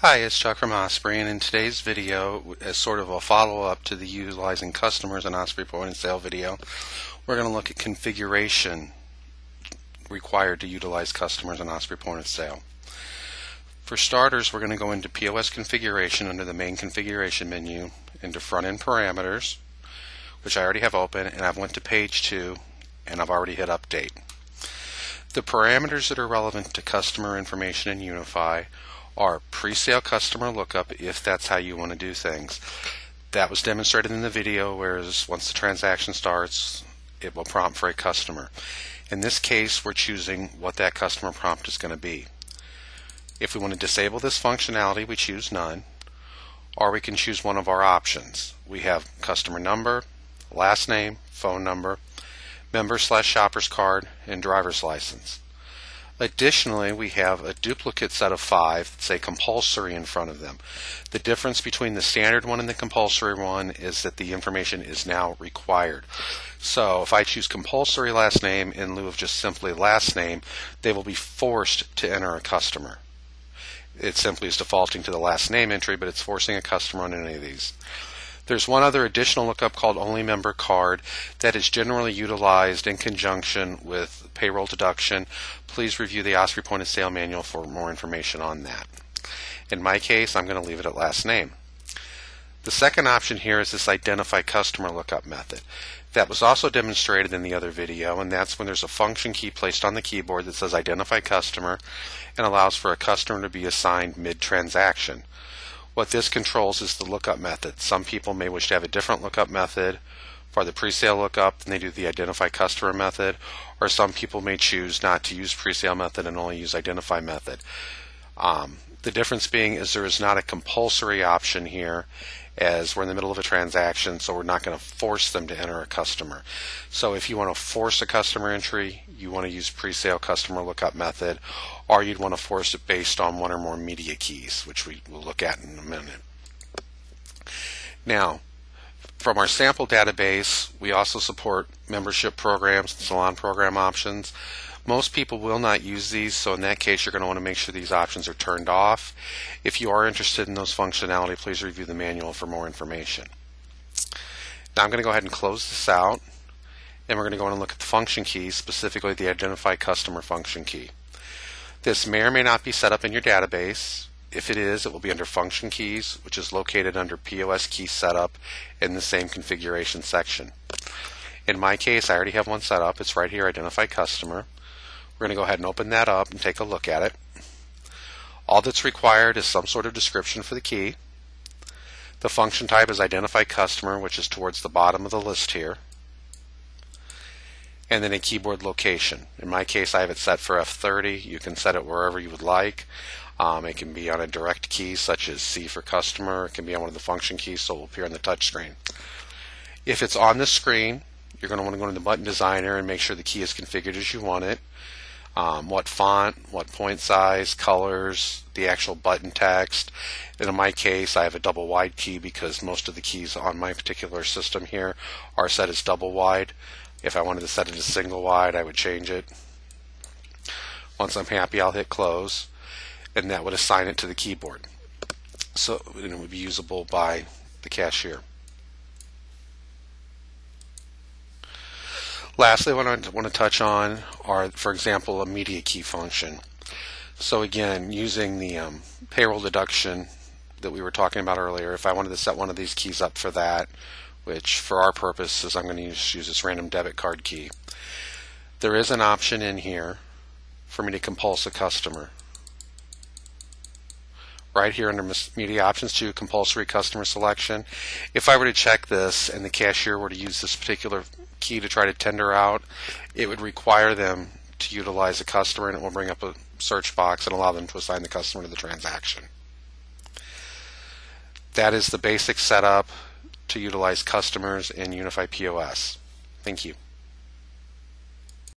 Hi, it's Chuck from Osprey, and in today's video, as sort of a follow-up to the utilizing customers and Osprey point of sale video, we're going to look at configuration required to utilize customers and Osprey point of sale. For starters, we're going to go into POS configuration under the main configuration menu, into front-end parameters, which I already have open, and I've went to page 2, and I've already hit update. The parameters that are relevant to customer information in Unify are pre-sale customer lookup, if that's how you want to do things. That was demonstrated in the video, whereas once the transaction starts, it will prompt for a customer. In this case, we're choosing what that customer prompt is going to be. If we want to disable this functionality, we choose none, or we can choose one of our options. We have customer number, last name, phone number, member/shopper's card, and driver's license. Additionally, we have a duplicate set of 5 that say compulsory in front of them. The difference between the standard one and the compulsory one is that the information is now required. So if I choose compulsory last name in lieu of just simply last name, they will be forced to enter a customer. It simply is defaulting to the last name entry, but it's forcing a customer on any of these. There's one other additional lookup called only member card that is generally utilized in conjunction with payroll deduction. Please review the Osprey point of sale manual for more information on that. In my case, I'm going to leave it at last name. The second option here is this identify customer lookup method. That was also demonstrated in the other video, and that's when there's a function key placed on the keyboard that says identify customer and allows for a customer to be assigned mid-transaction. What this controls is the lookup method. Some people may wish to have a different lookup method for the pre-sale lookup than they do the identify customer method, or some people may choose not to use pre-sale method and only use identify method. The difference being is there is not a compulsory option here, as we're in the middle of a transaction, so we're not going to force them to enter a customer. So if you want to force a customer entry, you want to use pre-sale customer lookup method, or you'd want to force it based on one or more media keys, which we will look at in a minute. Now, from our sample database, we also support membership programs and salon program options. Most people will not use these, so in that case you're going to want to make sure these options are turned off. If you are interested in those functionality, please review the manual for more information. Now I'm going to go ahead and close this out, and we're going to go in and look at the function key, specifically the identify customer function key. This may or may not be set up in your database. If it is, it will be under function keys, which is located under POS key setup in the same configuration section. In my case, I already have one set up. It's right here, identify customer. We're going to go ahead and open that up and take a look at it. All that's required is some sort of description for the key. The function type is identify customer, which is towards the bottom of the list here. And then a keyboard location. In my case, I have it set for F30. You can set it wherever you would like. It can be on a direct key, such as C for customer. It can be on one of the function keys, so it will appear on the touch screen. If it's on the screen, you're going to want to go into the button designer and make sure the key is configured as you want it. What font, what point size, colors, the actual button text. And in my case, I have a double wide key because most of the keys on my particular system here are set as double wide. If I wanted to set it as single wide, I would change it. Once I'm happy, I'll hit close, and that would assign it to the keyboard. So it would be usable by the cashier. Lastly, what I want to touch on are, for example, a media key function. So again, using the payroll deduction that we were talking about earlier, if I wanted to set one of these keys up for that, which for our purposes I'm going to use this random debit card key, there is an option in here for me to compulse a customer. Right here under Media Options 2, Compulsory Customer Selection. If I were to check this and the cashier were to use this particular key to try to tender out, it would require them to utilize a customer, and it will bring up a search box and allow them to assign the customer to the transaction. That is the basic setup to utilize customers in Unify POS. Thank you.